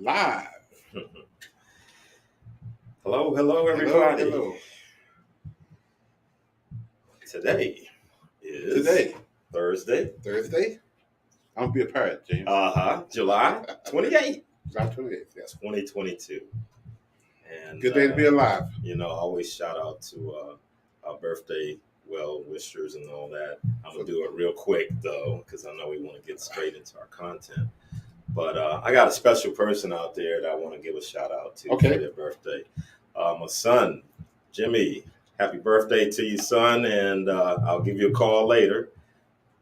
live. Hello, everybody. Hello. Today is Thursday. I'm gonna be a pirate, James. July 28th, July 28th, yes. 2022. And Good day to be alive. I always shout out to our birthday well-wishers and all that. I'm gonna do it real quick though, because I know we want to get straight into our content. But I got a special person out there that I want to give a shout out to for their birthday. My son, Jimmy. Happy birthday to you, son, and I'll give you a call later.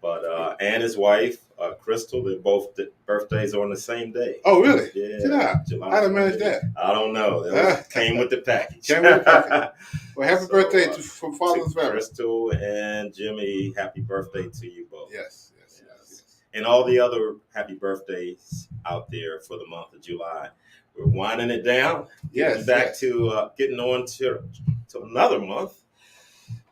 But and his wife, Crystal, their both birthdays are on the same day. Oh, really? Yeah. July How did I manage that? I don't know. It came with the package. Well, happy birthday from Father's family. Crystal and Jimmy, happy birthday to you both. Yes. And all the other happy birthdays out there for the month of July. We're winding it down. Back to getting on to another month,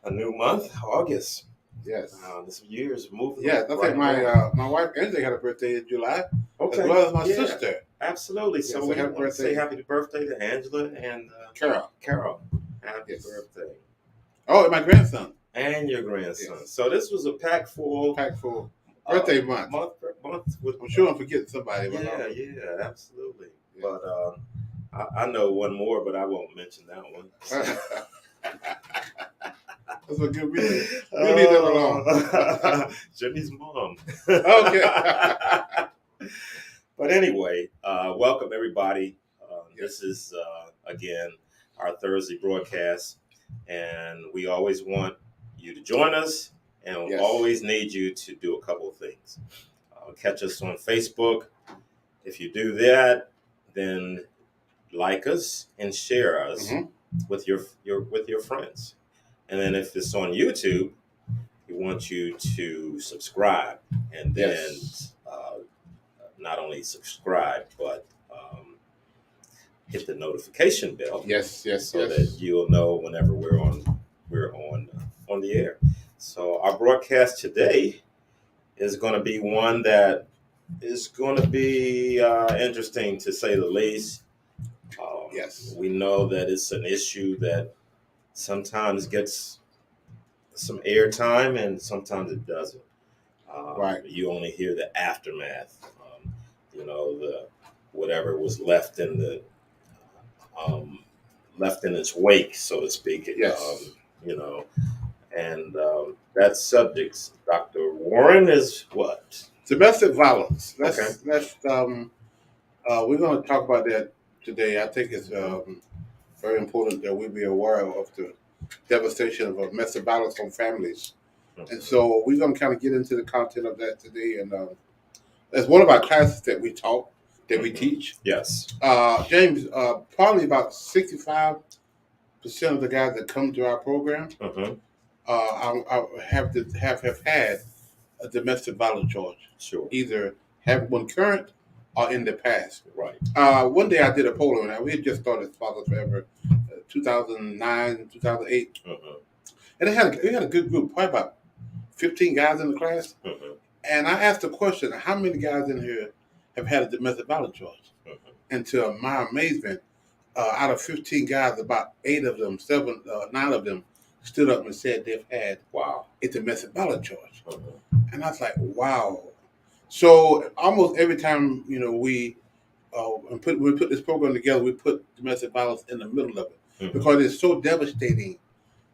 a new month, August. Yes. This year is moving. Yeah, I think my wife Angela had a birthday in July. Okay. As well as my sister. Absolutely. So we want to say happy birthday to Angela and Carol. Happy birthday. Oh, and my grandson. And your grandson. Yes. So this was a packed full birthday month. I'm sure I'm forgetting somebody. Yeah, absolutely. Yeah. But I know one more, but I won't mention that one. That's a good reason. We'll leave that alone. Jimmy's mom. Okay. But anyway, welcome everybody. This is, again, our Thursday broadcast. And we always want you to join us. And we always need you to do a couple of things. Catch us on Facebook. If you do that, then like us and share us with your friends. And then if it's on YouTube, we want you to subscribe and then not only subscribe but hit the notification bell. So that you'll know whenever we're on the air. So our broadcast today is going to be one that is going to be interesting to say the least. We know that it's an issue that sometimes gets some airtime and sometimes it doesn't. You only hear the aftermath. The whatever was left in its wake, so to speak. And that subject, Dr. Warren, is what? Domestic violence. We're going to talk about that today. I think it's very important that we be aware of the devastation of domestic violence on families. And so we're going to kind of get into the content of that today. And that's one of our classes that we we teach. Yes. James, probably about 65% of the guys that come to our program have had a domestic violence charge. Sure. Either have one current or in the past. Right. One day I did a poll on that. We had just started Fathers Forever, 2009, 2008. And we had a good group, probably about 15 guys in the class. And I asked the question, how many guys in here have had a domestic violence charge? And to my amazement, out of 15 guys, about 9 of them stood up and said they've had a domestic violence charge. And I was like, wow. So almost every time, we put this program together, we put domestic violence in the middle of it because it's so devastating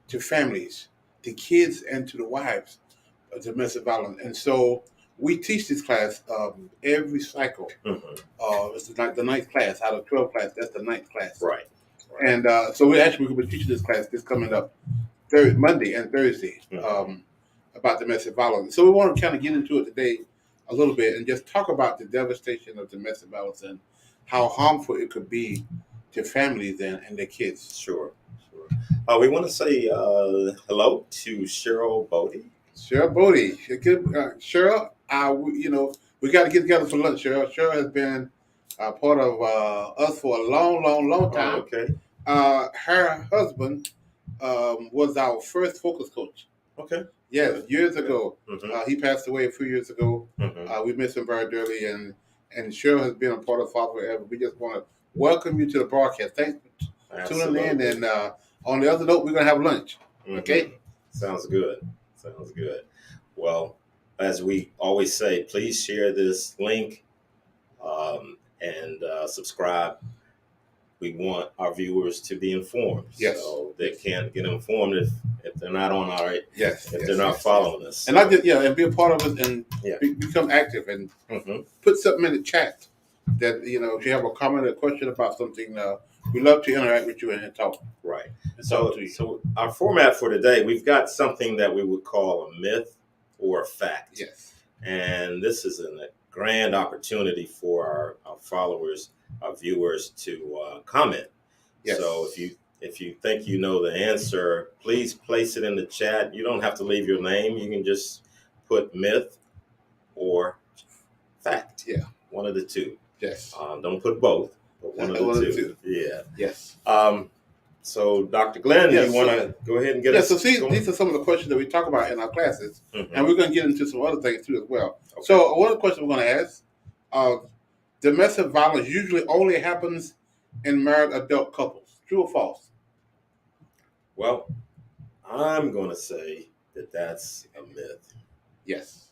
to families, to kids, and to the wives of domestic violence. And so we teach this class every cycle. It's like the 9th class out of 12 class. That's the 9th class. Right. And so we're going to be teaching this class this coming up Monday and Thursday about domestic violence. So we want to kind of get into it today a little bit and just talk about the devastation of domestic violence and how harmful it could be to families and their kids. Sure. We want to say hello to Cheryl Bodie. Cheryl Bodie. Cheryl, we got to get together for lunch, Cheryl. Cheryl has been part of us for a long time. Okay. Her husband was our first focus coach. Okay. Yes, years ago. He passed away a few years ago. We missed him very dearly, and and Cheryl has been a part of Father Forever. We just want to welcome you to the broadcast. Thanks for tuning in. And on the other note, we're going to have lunch. Okay? Sounds good. Sounds good. Well, as we always say, please share this link and subscribe. We want our viewers to be informed. Yes. So they can't get informed if they're not on our they're not following us. And and be a part of it and become active and put something in the chat that, if you have a comment or question about something, we love to interact with you and talk. Right. So our format for today, we've got something that we would call a myth or a fact. Yes. And this is a grand opportunity for our followers, our viewers to comment. Yes. So if you think you know the answer, please place it in the chat. You don't have to leave your name. You can just put myth or fact. Yeah. One of the two. Yes. Don't put both, but one of the two. Yeah. Yes. So, Dr. Glenn, you want to go ahead and get us? So these are some of the questions that we talk about in our classes, and we're going to get into some other things too as well. Okay. So one of the questions we're going to ask, domestic violence usually only happens in married adult couples. True or false? Well, I'm going to say that that's a myth. Yes.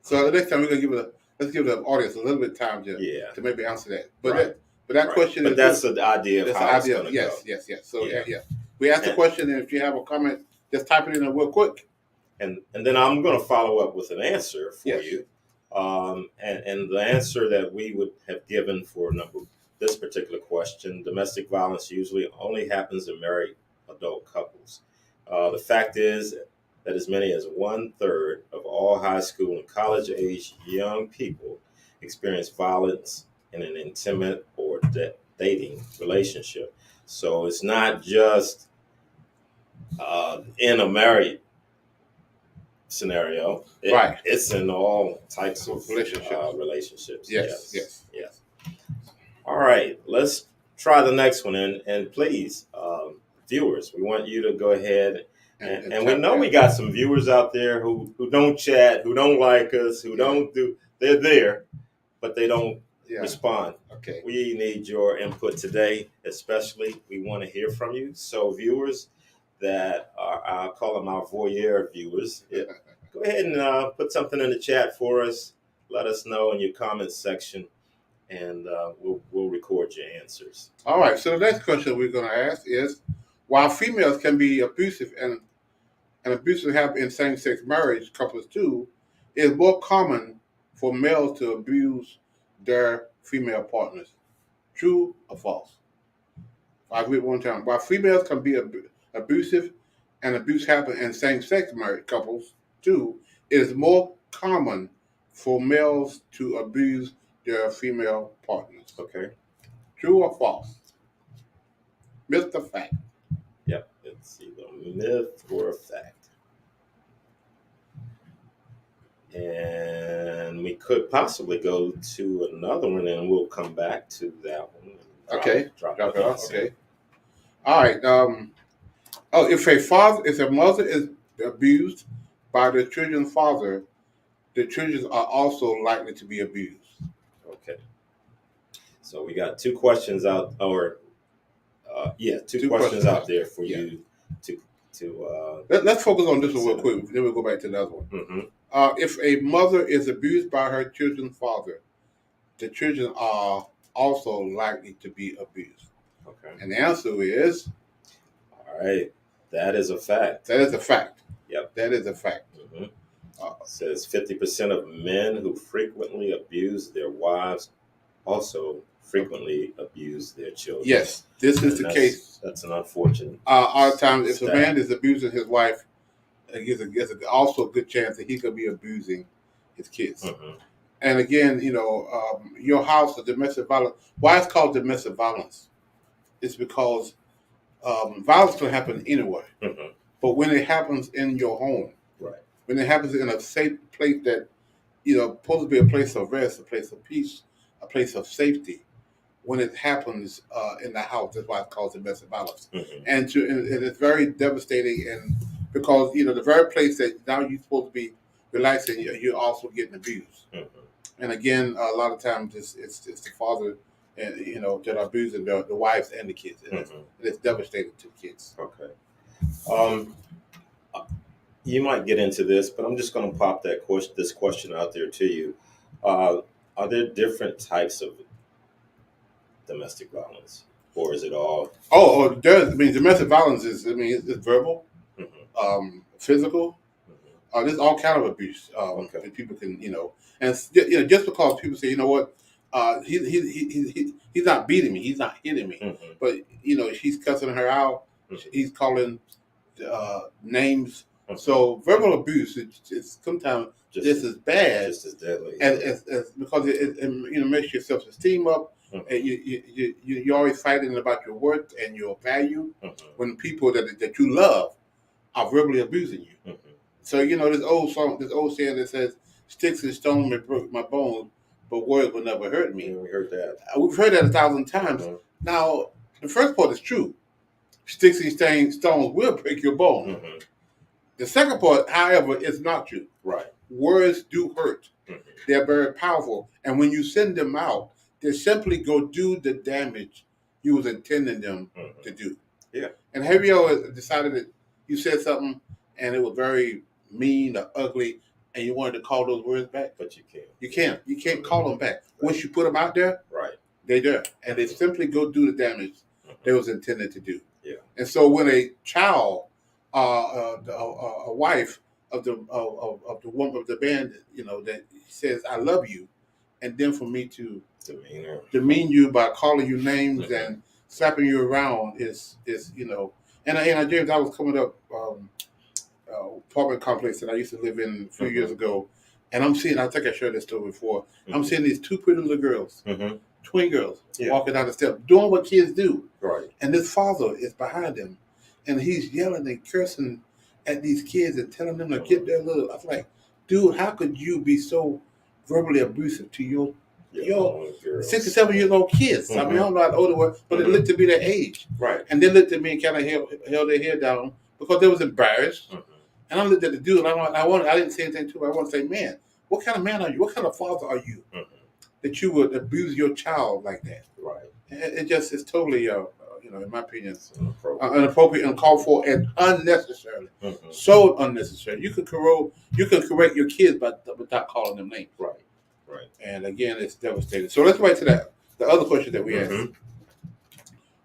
So the next time we're going to let's give the audience a little bit of time to maybe answer that. But that question is. But that's the idea of how it's going to go. Yes. So we ask the question, and if you have a comment, just type it in real quick. And then I'm going to follow up with an answer for you. And the answer that we would have given for this particular question, domestic violence usually only happens in married adult couples. The fact is that as many as 1/3 of all high school and college age young people experience violence in an intimate or dating relationship. So it's not just in a married scenario. It's in all types of relationships. Yes. All right, let's try the next one. And please, viewers, we want you to go ahead and we know we got some viewers out there who don't chat, who don't like us, who don't they're there, but they don't respond. Okay. We need your input today, especially. We want to hear from you. So viewers that are, I'll call them our voyeur viewers, go ahead and put something in the chat for us. Let us know in your comments section, and we'll record your answers. All right. So the next question we're going to ask is, while females can be abusive and abusive happen in same-sex marriage couples too, it is more common for males to abuse their female partners. True or false? I'll read it one time. While females can be abusive and abuse happen in same-sex marriage couples too, it is more common for males to abuse their female partners. Okay. True or false? Myth or fact? Yep, it's either myth or a fact. And we could possibly go to another one, and we'll come back to that one. Drop it off. Okay. All right. If a mother is abused by the children's father, the children are also likely to be abused. Okay. So we got two questions out, two questions out there for you to. Let's focus on this one real quick. Then we'll go back to the other one. Mm-hmm. If a mother is abused by her children's father, the children are also likely to be abused. Okay. And the answer is? All right. That is a fact. That is a fact. Yep. That is a fact. Mm-hmm. Says 50% of men who frequently abuse their wives also frequently abuse their children. Yes, this is the case. That's an unfortunate. All the time, if a man is abusing his wife, there's also a good chance that he could be abusing his kids. Mm-hmm. And again, your house, the domestic violence. Why it's called domestic violence? It's because violence can happen anywhere. Mm-hmm. But when it happens in your home, right? When it happens in a safe place that, supposed to be a place of rest, a place of peace, a place of safety. When it happens in the house, that's why it's called domestic violence. Mm-hmm. And it's very devastating, and because the very place that now you're supposed to be relaxing, you're also getting abused. Mm-hmm. And again, a lot of times it's the father, and that are abusing the wives and the kids, and it's devastating to the kids. Okay. You might get into this, but I'm just going to pop this question out there to you. Are there different types of domestic violence, or is it all? Domestic violence is. It's verbal, physical. There's all kind of abuse that people can, and just because people say, what, he's not beating me, he's not hitting me, but she's cussing her out, he's calling names. So verbal abuse, it's sometimes just as bad, just as deadly, and because it makes your self esteem up. And you're always fighting about your worth and your value when people that you love are verbally abusing you. So this old saying that says, "Sticks and stones may break my bones, but words will never hurt me." Yeah, we heard that. We've heard that 1,000 times. Now, the first part is true. Sticks and stones will break your bone. The second part, however, is not true. Right. Words do hurt. They're very powerful, and when you send them out, they simply go do the damage you was intending them to do. Yeah. And have you ever decided that you said something and it was very mean or ugly, and you wanted to call those words back? But you can't. You can't. You can't call them back. Once you put them out there, they're there, and they simply go do the damage they was intended to do. Yeah. And so when a child, a wife of the woman of the band, that says, "I love you," and then for me to demean you by calling you names and slapping you around is and James, I was coming up apartment complex that I used to live in a few years ago, and I'm seeing, I think I shared this story before, I'm seeing these two pretty little girls, twin girls, walking down the steps, doing what kids do. Right. And this father is behind them, and he's yelling and cursing at these kids and telling them to get their little. I was like, dude, how could you be so verbally abusive to your 67 years old kids? I mean, I don't know how old they were, but it looked to be their age. Right. And they looked at me and kind of held their head down because they was embarrassed. And I looked at the dude, and I didn't say anything to him. I want to say, man, what kind of man are you? What kind of father are you that you would abuse your child like that? Right. It's totally, in my opinion, inappropriate, uncalled for, and unnecessary. So unnecessary. You could correct your kids without calling them names. Right. Right. And again, it's devastating. So let's go back to the other question that we asked,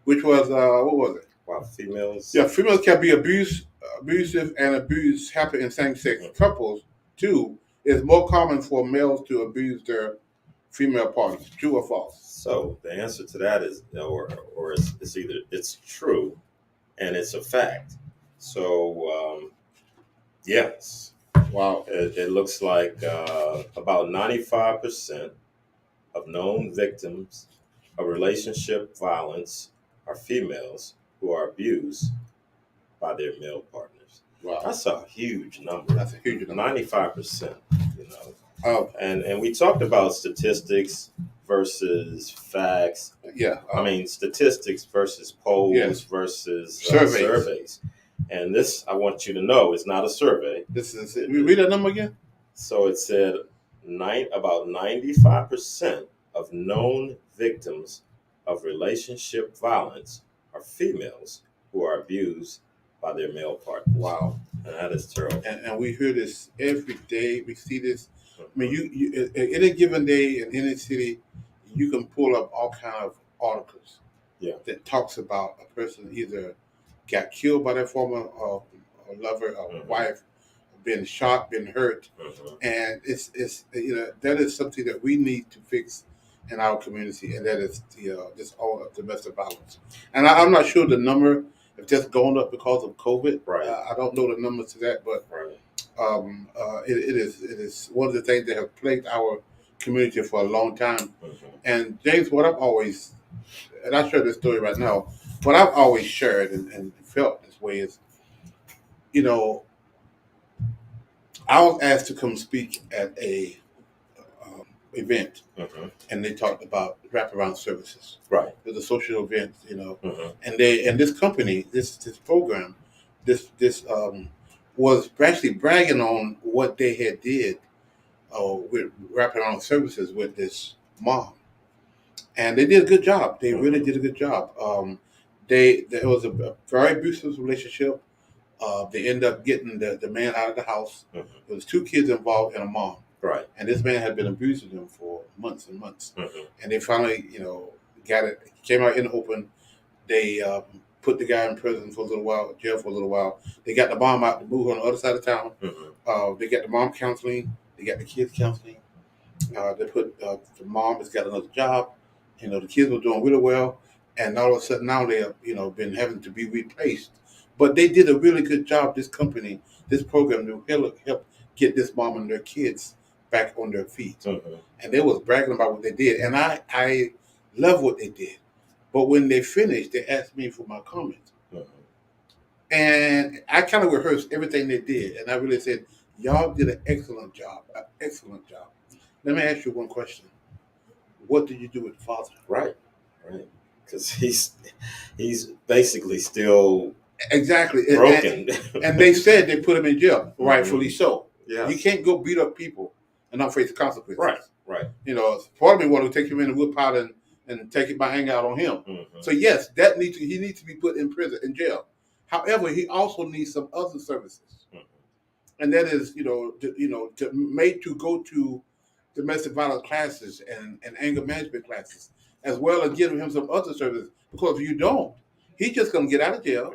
which was, what was it? Wow, females. Yeah, females can be abusive, and abuse happen in same-sex couples too. It's more common for males to abuse their female partners. True or false? So the answer to that is, or it's either it's true, and it's a fact. So yes. Wow. It looks like about 95% of known victims of relationship violence are females who are abused by their male partners. Wow. That's a huge number. That's a huge number. 95%, And we talked about statistics versus facts. Yeah. I mean, statistics versus polls versus surveys. And this, I want you to know, is not a survey. This is it. Read that number again. So it said about 95% of known victims of relationship violence are females who are abused by their male partners. Wow. And that is terrible. And we hear this every day. We see this. I mean, you any given day in any city, you can pull up all kind of articles that talks about a person either got killed by their former lover or wife, been shot, been hurt, and it's that is something that we need to fix in our community, and that is this all domestic violence. And I'm not sure the number have just gone up because of COVID. Right. I don't know the numbers to that, but it is one of the things that have plagued our community for a long time. And James, what I've always, and I share this story right now, what I've always shared and felt this way is, I was asked to come speak at a event, and they talked about wraparound services. Right. It was a social event, and this company, this program, this was actually bragging on what they had did with wraparound services with this mom, and they did a good job. They really did a good job. There was a very abusive relationship. They ended up getting the man out of the house. Mhm. There was 2 kids involved and a mom. Right. And this man had been abusing them for months and months. Mhm. And they finally, got it. Came out in the open. They put the guy in prison for a little while, jail for a little while. They got the mom out to move on the other side of town. Mhm. They got the mom counseling. They got the kids counseling. They put the mom has got another job. The kids were doing really well. And all of a sudden now they have, been having to be replaced. But they did a really good job, this company, this program, to help get this mom and their kids back on their feet. Mhm. And they was bragging about what they did. And I love what they did. But when they finished, they asked me for my comments. Mhm. And I kind of rehearsed everything they did. And I really said, y'all did an excellent job. An excellent job. Let me ask you one question. What did you do with the father? Right. Because he's basically still Exactly. broken. And they said they put him in jail, Mhm. rightfully so. Yeah. You can't go beat up people and not face the consequences. Right. Part of me want to take him in the woodpile and take my anger out on him. Mhm. So yes, he needs to be put in prison, in jail. However, he also needs some other services, Mhm. and that is, to go to domestic violence classes and anger management classes, as well as giving him some other services. Because if you don't, he's just going to get out of jail,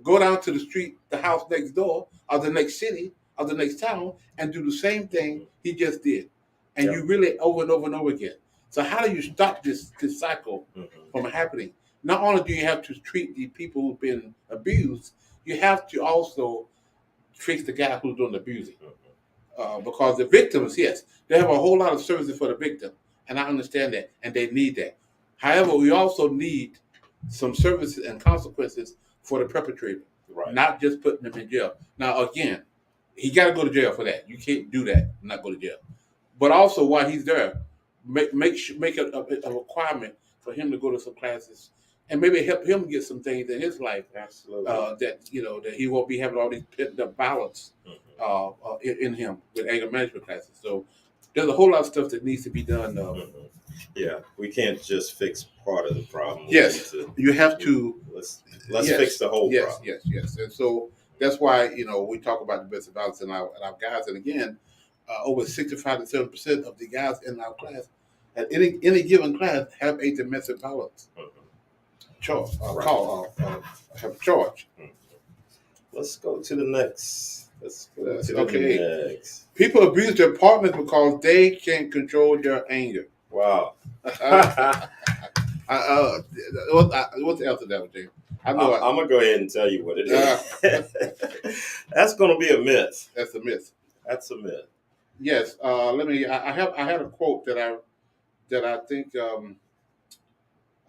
go down to the street, the house next door, or the next city, or the next town, and do the same thing he just did. And Yep. you really over and over and over again. So how do you stop this cycle Mhm. from happening? Not only do you have to treat the people who've been abused, you have to also fix the guy who's doing the abusing. Because the victims, yes, they have a whole lot of services for the victim, and I understand that, and they need that. However, we also need some services and consequences for the perpetrator, Right. not just putting them in jail. Now, again, he got to go to jail for that. You can't do that and not go to jail. But also, while he's there, make a requirement for him to go to some classes and maybe help him get some things in his life Absolutely. that he won't be having all these pent up balance in him with anger management classes. So there's a whole lot of stuff that needs to be done. Mhm. Yeah, we can't just fix part of the problem. Yes, you have to. Let's fix the whole problem. Yes. And so that's why we talk about domestic violence in our guys. And again, over 65 to 7% of the guys in our class at any given class have a domestic violence charge. Have charge. Let's go to the next. Okay. The next. People abuse their partners because they can't control their anger. Wow. What's the answer to that, James? I'm gonna go ahead and tell you what it is. That's gonna be a myth. That's a myth. That's a myth. Yes. Let me. I had a quote that I think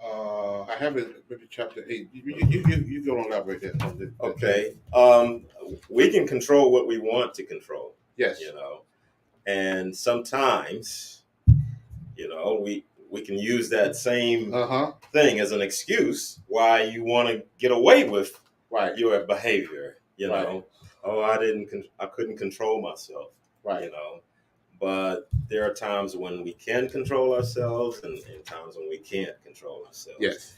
I have it maybe chapter 8. You go on elaborate that on the, okay. We can control what we want to control. Yes. And sometimes, we can use that same thing as an excuse why you want to get away with your behavior. Right. Oh, I couldn't control myself. Right. But there are times when we can control ourselves and times when we can't control ourselves. Yes.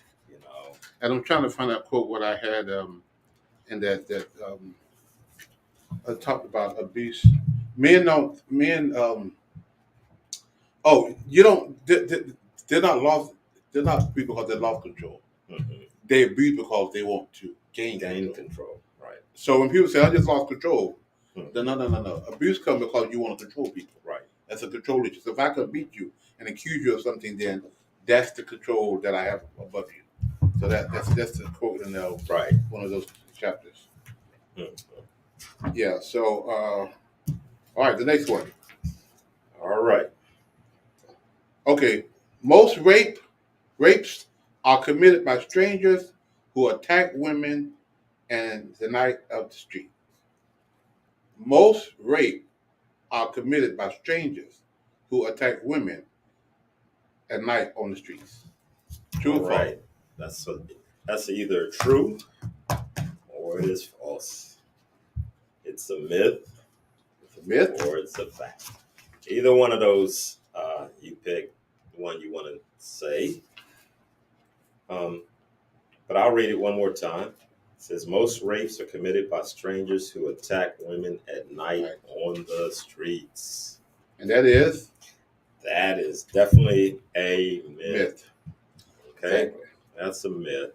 And I'm trying to find that quote what I had in that I talked about abuse. They're not abused because they lost control. Mm-hmm. They abuse because they want to gain control. Right. So when people say I just lost control, mm-hmm. No. Abuse comes because you want to control people. Right. That's a control issue. So if I can beat you and accuse you of something, then that's the control that I have above you. So that's the quote in one of those chapters. Mm-hmm. Yeah. So all right, the next one. All right. Okay. Most rapes are committed by strangers who attack women and the night of the street. Most rape are committed by strangers who attack women at night on the streets. True or false? That's either true or it is false. It's a myth. It's a myth or it's a fact. Either one of those, you pick the one you want to say. But I'll read it one more time. It says most rapes are committed by strangers who attack women at night on the streets. And that is definitely a myth. Okay, exactly. That's a myth,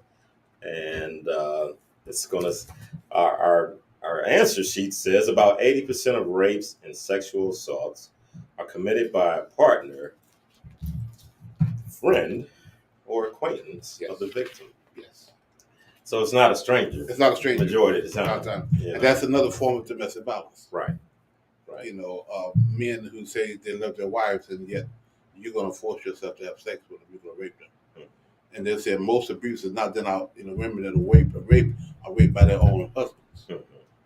and it's gonna. Our answer sheet says about 80% of rapes and sexual assaults are committed by a partner, friend, or acquaintance of the victim. Yes. So it's not a stranger. It's not a stranger. Majority of the time. And that's another form of domestic violence. Right. Men who say they love their wives and yet you're going to force yourself to have sex with them. You're going to rape them. Mm-hmm. And they say most abuse is not done out. Women that are raped by their own husbands, mm-hmm.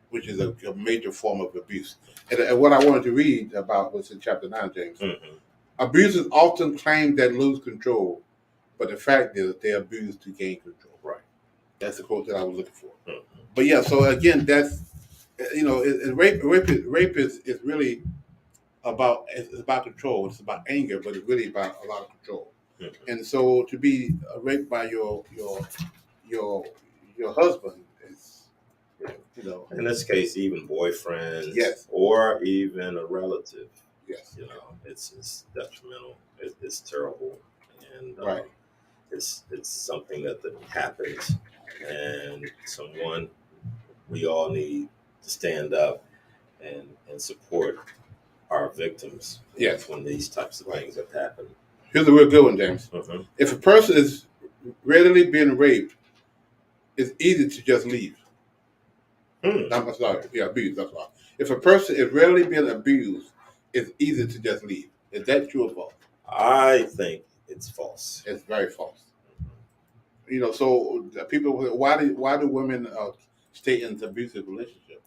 which is a major form of abuse. And what I wanted to read about was in chapter 9, James. Mm-hmm. Abusers often claim they lose control, but the fact is they abuse to gain control. Right. That's the quote that I was looking for. Mm-hmm. But yeah, so again, that's rape is really about control. It's about anger, but it's really about a lot of control. Mm-hmm. And so to be raped by your husband is, in this case, even boyfriends, yes, or even a relative. Yes, it's detrimental. It's terrible, and right. It's something that happens, and someone we all need to stand up and support our victims. Yes, when these types of things have happened. Here's a real good one, James. Mm-hmm. If a person is readily being raped, it's easy to just leave. I'm sorry, abused. That's why. If a person is readily being abused, it's easy to just leave. Is that true or false? I think it's false. It's very false. So people, why do women stay in an abusive relationship?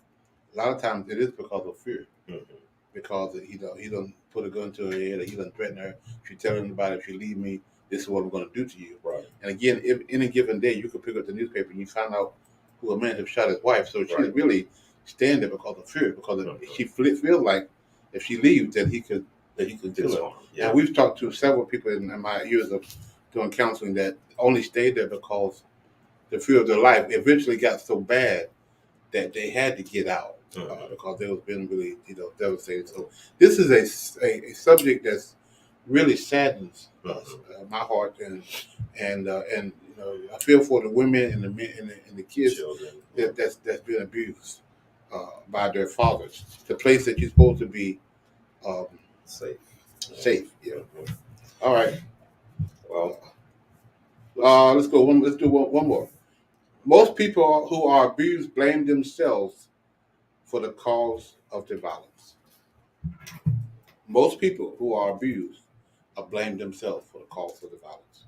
A lot of times it is because of fear. Mm-hmm. Because he don't put a gun to her head, or he don't threaten her. She telling anybody, if you leave me, this is what I'm going to do to you. Right. And again, if any given day you could pick up the newspaper and you find out who a man has shot his wife. So she's really staying there because of fear, because she feels like if she leaves, that he could kill her. Yeah. And we've talked to several people in my years of doing counseling that only stayed there because the fear of their life eventually got so bad that they had to get out. Because they was being really, devastated. So this is a subject that's really saddens my heart, and I feel for the women and the men and the kids that's been abused by their fathers. The place that you're supposed to be safe. Yeah. Mm-hmm. All right. Well, let's go. Let's do one more. Most people who are abused blame themselves for the cause of the violence. Most people who are abused blame themselves for the cause of the violence.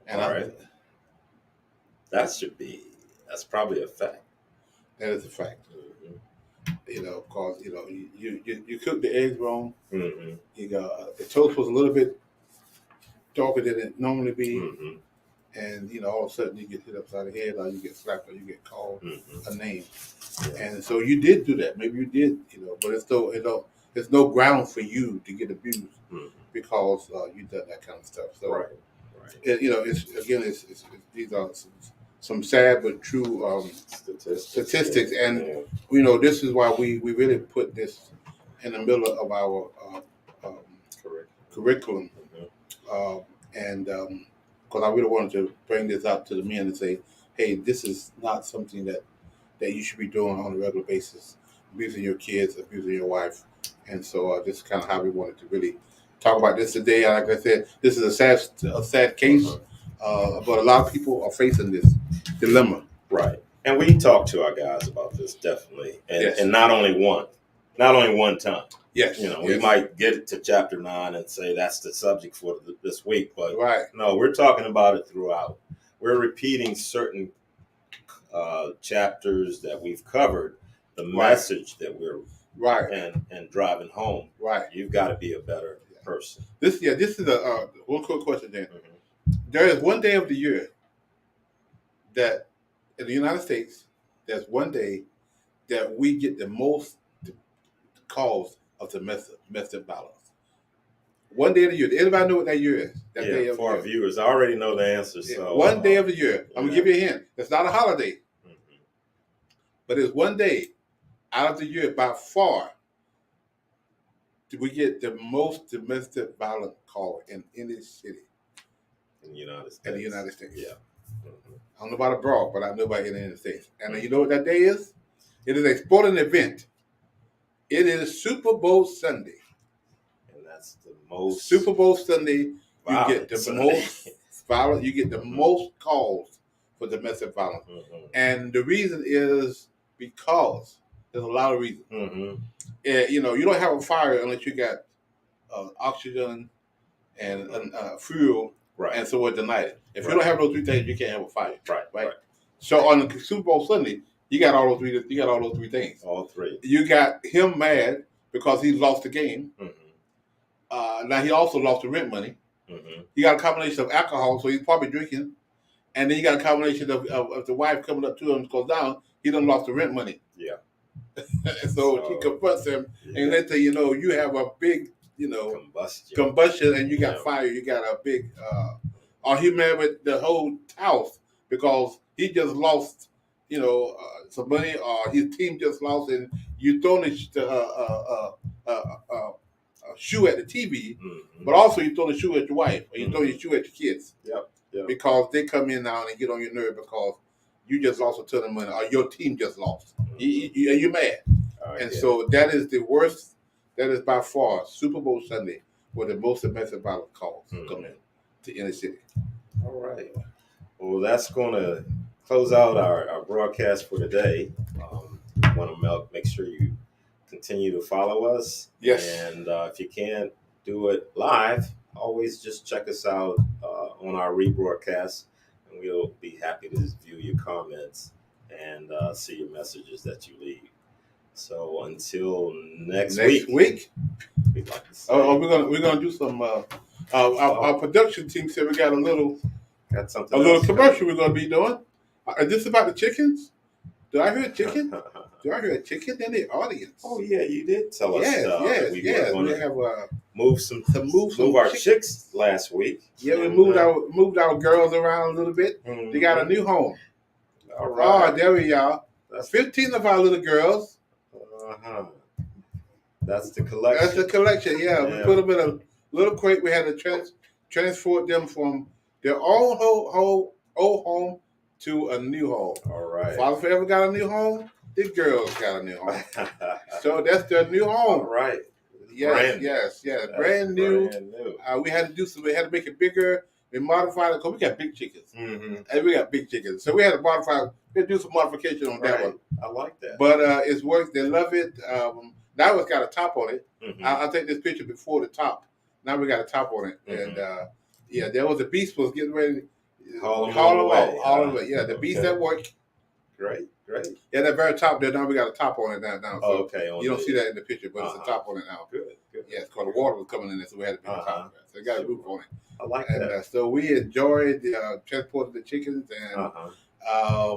And all right. That's probably a fact. That is a fact. Mm-hmm. Because you cook the eggs wrong. Mm-hmm. The toast was a little bit darker than it normally be. Mm-hmm. And all of a sudden you get hit upside the head, or you get slapped, or you get called a name. Yeah. And so you did do that. Maybe you did, but it's still there's no ground for you to get abused because you done that kind of stuff. So right. It's these are some sad but true statistics, and this is why we really put this in the middle of our curriculum, because I really wanted to bring this out to the men and say, hey, this is not something that you should be doing on a regular basis, abusing your kids, abusing your wife. And so this is kind of how we wanted to really talk about this today. Like I said, this is a sad case, but a lot of people are facing this dilemma. Right. And we talk to our guys about this, definitely. And not only one time. Yes. We might get to chapter 9 and say that's the subject for this week, but right. No, we're talking about it throughout. We're repeating certain chapters that we've covered, the message that we're and driving home. Right. You've got to be a better person. This is a one quick question, Dan. Mm-hmm. There is one day of the year that in the United States, there's one day that we get the most cause of domestic violence. One day of the year. Anybody know what that year is? That day of for the our year. viewers, I already know the answer. Yeah, So one day of the year. I'm gonna give you a hint. It's not a holiday, but it's one day out of the year by far we get the most domestic violence call in any city in the United States. in the United States. Yeah. I don't know about abroad, but I know about in the United States. And you know what that day is? It is a sporting event. It is Super Bowl Sunday. And that's the most Super Bowl Sunday. You get the Sunday. most violent. You get the most calls for domestic violence, and the reason is because there's a lot of reasons. You know, you don't have a fire unless you got oxygen and fuel, Right. and so the night. If you don't have those three things, you can't have a fire. Right. So on the Super Bowl Sunday, you got all those three. You got all those three things. All three. You got him mad because he lost the game. Now he also lost the rent money. You got a combination of alcohol, so he's probably drinking, and then you got a combination of the wife coming up to him and goes down. He done lost the rent money. Yeah. so she confronts him, and let's say you have a big combustion, and you got fire. You got a big. Or he mad with the whole house because he just lost, some money, or his team just lost, and you throwing a shoe at the TV, but also you throw the shoe at your wife, or you throw your shoe at your kids. Yep. Because they come in now and get on your nerve because you just lost a ton of money, or your team just lost. You're mad. So that is the worst. That is by far Super Bowl Sunday where the most domestic violence calls come in to inner city. All right. Well, that's going to close out our broadcast for today. Want to make sure you continue to follow us. Yes. And if you can't do it live, always just check us out on our rebroadcast, and we'll be happy to view your comments and see your messages that you leave. So until next week, we'd like to say, we're gonna do some. Our production team said we got a little commercial we're gonna be doing. Is this about the chickens? Do I hear a chicken? Do I hear a chicken in the audience? Oh yeah, you did tell us. Yes. We have move our chicks last week. Yeah, we moved our girls around a little bit. They got a new home. All right. Oh, there we are. That's 15 of our little girls. That's the collection. That's the collection. Yeah, we put them in a little crate. We had to transport them from their old home to a new home. All right. Father Forever got a new home. The girls got a new home. So that's their new home. All right. Yes. Brand new. We had to make it bigger. We modified it because we got big chickens. And we got big chickens. So we had to modify. We had to do some modification on that one. I like that. But it's worked. They love it. Now it's got a top on it. I'll take this picture before the top. Now we got a top on it. And there was a beast was getting ready to haul them away. Yeah, the beast at work. Great. Yeah, that very top there. Now we got a top on it now. So okay. You don't see that in the picture, but it's a top on it now. Good. Yeah, it's called the water was coming in there, so we had to put a top. So it got a roof on it. I like that. So we enjoyed transporting the chickens, and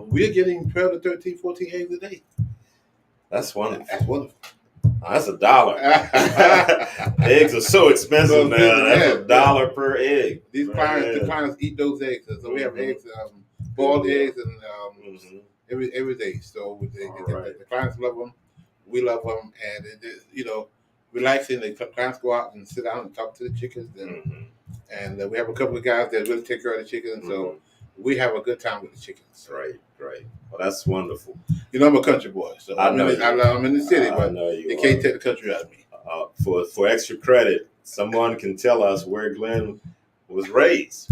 we're getting 12 to 13, 14 eggs a day. That's wonderful. That's wonderful. That's $1. Eggs are so expensive now. That's $1 per egg. These clients eat those eggs, so we have eggs, boiled eggs, and every day. So the clients love them, we love them, and relaxing. The clients go out and sit down and talk to the chickens, and we have a couple of guys that really take care of the chickens. So we have a good time with the chickens. Great. Well, that's wonderful. I'm a country boy, so I'm in the city, but you can't take the country out of me. For extra credit, someone can tell us where Glenn was raised,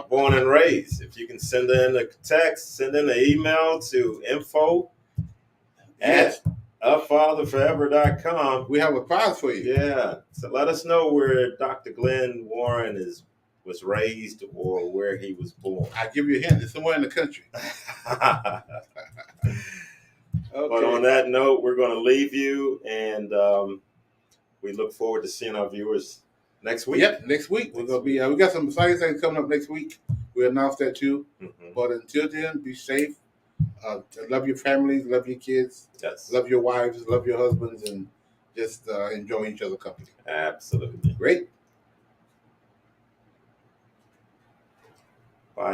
born and raised. If you can send in a text, send in an email to info@afatherforever.com. We have a prize for you. Yeah, so let us know where Dr. Glenn Warren was raised or where he was born. I'll give you a hint. It's somewhere in the country. Okay. But on that note, we're going to leave you, and we look forward to seeing our viewers next week. Yep, next week. We're going to be, we got some exciting things coming up next week. We'll announce that too. But until then, be safe. Love your families, love your kids, love your wives, love your husbands, and just enjoy each other's company. Absolutely. Great. Bye.